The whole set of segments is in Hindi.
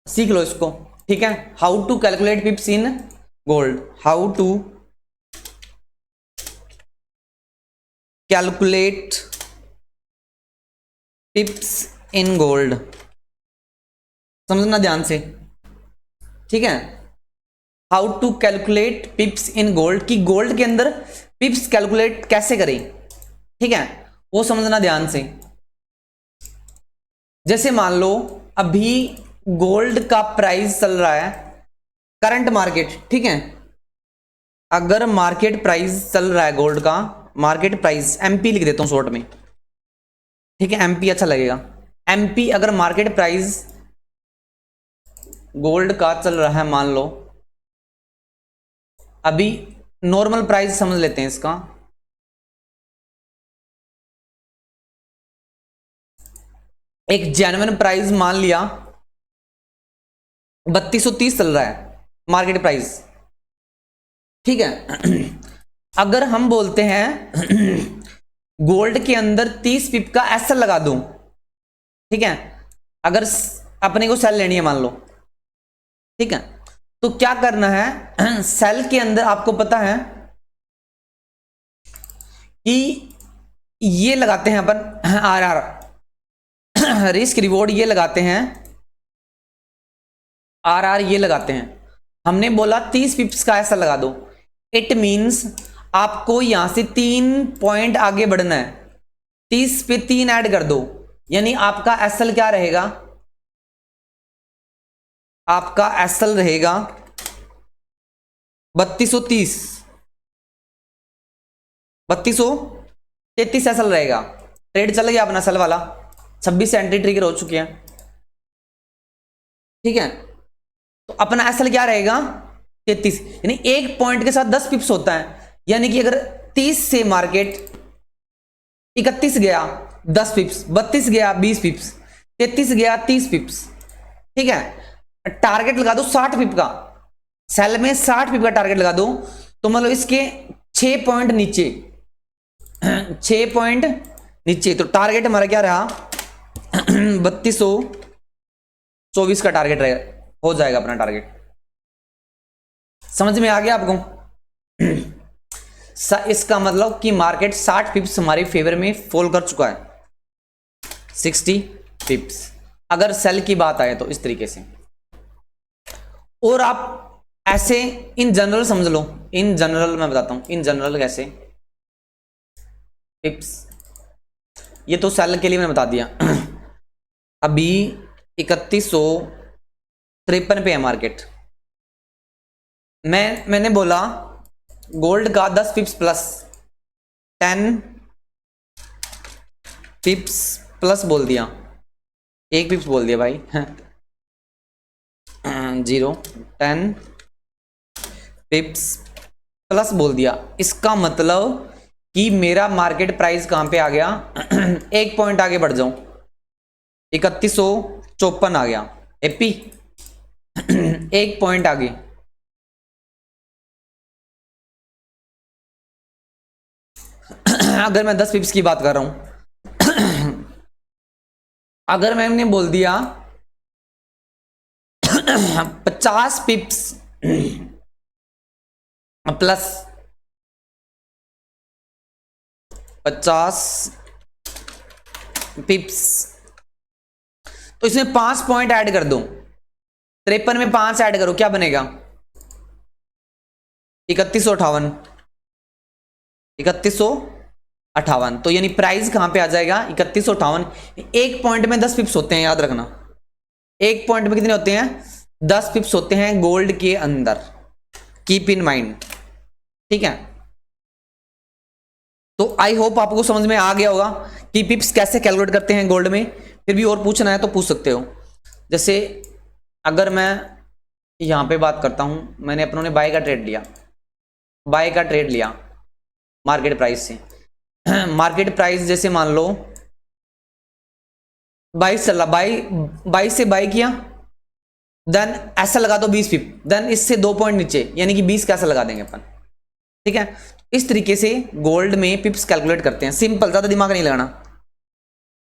सीख लो इसको, ठीक है। How to calculate pips in gold, how to calculate pips in gold, समझना ध्यान से, ठीक है। How to calculate pips in gold, कि गोल्ड के अंदर पिप्स कैलकुलेट कैसे करें, ठीक है, वो समझना ध्यान से। जैसे मान लो अभी गोल्ड का प्राइस चल रहा है करंट मार्केट, ठीक है। अगर मार्केट प्राइस चल रहा है गोल्ड का, मार्केट प्राइस एमपी लिख देता हूं शॉर्ट में, ठीक है, एमपी अच्छा लगेगा। एमपी अगर मार्केट प्राइस गोल्ड का चल रहा है, मान लो अभी नॉर्मल प्राइस समझ लेते हैं इसका, एक जेन्युइन प्राइस मान लिया 3230 चल रहा है मार्केट प्राइस, ठीक है। अगर हम बोलते हैं गोल्ड के अंदर 30 पिप का एसएल लगा दूं, ठीक है, अगर अपने को सेल लेनी है मान लो, ठीक है, तो क्या करना है, सेल के अंदर आपको पता है कि ये लगाते हैं अपन आरआर, रिस्क रिवॉर्ड ये लगाते हैं, आरआर ये लगाते हैं। हमने बोला 30 पिप्स का ऐसा लगा दो, इट मींस आपको यहां से 3 पॉइंट आगे बढ़ना है, 30 पे 3 ऐड कर दो, यानी आपका एसएल क्या रहेगा, आपका एसएल रहेगा 3230, 3233 एसएल रहेगा। ट्रेड चल गया अपना सेल वाला, 26 से एंट्री ट्रिगर हो चुकी है, ठीक है। तो अपना एसएल क्या रहेगा 33, यानी एक पॉइंट के साथ 10 पिप्स होता है, यानी कि अगर 30 से मार्केट 31 गया 10 पिप्स, 32 गया 20 पिप्स, 33 गया 30 पिप्स, ठीक है। टारगेट लगा दो 60 पिप का, सेल में 60 पिप का टारगेट लगा दो, तो मतलब इसके 6 पॉइंट नीचे 6 पॉइंट नीचे, तो टारगेट हमारा क्या रहा 3224 का टारगेट रहेगा, हो जाएगा अपना टारगेट। समझ में आ गया आपको? इसका मतलब कि मार्केट 60 पिप्स हमारे फेवर में फॉल कर चुका है, 60 पिप्स अगर सेल की बात आए तो इस तरीके से। और आप ऐसे इन जनरल समझ लो, इन जनरल मैं बताता हूं, इन जनरल कैसे पिप्स, ये तो सेल के लिए मैंने बता दिया। अभी 3153 पे है मार्केट, मैंने बोला गोल्ड का 10 पिप्स प्लस 10 पिप्स प्लस बोल दिया, 1 पिप्स बोल दिया भाई 10 पिप्स प्लस बोल दिया। इसका मतलब कि मेरा मार्केट प्राइस कहां पे आ गया, 1 पॉइंट आगे बढ़ जाऊं, 3154 आ गया एपी, 1 पॉइंट आगे। अगर मैं 10 पिप्स की बात कर रहा हूं, अगर मैंने बोल दिया 50 पिप्स प्लस 50 पिप्स, तो इसमें 5 पॉइंट ऐड कर दो, 53 में 5 ऐड करो, क्या बनेगा 3158, 3158, तो यानी प्राइस कहां पे आ जाएगा 3158। 1 पॉइंट में 10 पिप्स होते हैं, याद रखना, 1 पॉइंट में कितने होते हैं 10 पिप्स होते हैं गोल्ड के अंदर, कीप इन माइंड, ठीक है। तो आई होप आपको समझ में आ गया होगा कि पिप्स कैसे कैलकुलेट करते हैं गोल्ड में। फिर भी और पूछना है तो पूछ सकते हो। जैसे अगर मैं यहां पे बात करता हूं, मैंने अपनों ने बाय का ट्रेड लिया, बाय का ट्रेड लिया मार्केट प्राइस से, मार्केट प्राइस जैसे मान लो 22 चल रहा, 22 से बाय किया, देन ऐसा लगा दो 20 पिप, देन इससे 2 पॉइंट नीचे, यानी कि 20 कैसा लगा देंगे अपन, ठीक है। इस तरीके से गोल्ड में पिप्स कैलकुलेट करते हैं, सिंपल, ज्यादा दिमाग नहीं लगाना,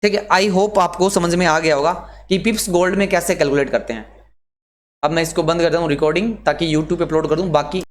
ठीक है। आई होप आपको समझ में आ गया होगा कि पिप्स गोल्ड में कैसे कैलकुलेट करते हैं। अब मैं इसको बंद करता हूँ रिकॉर्डिंग ताकि यूट्यूब पे अपलोड कर दूँ बाकी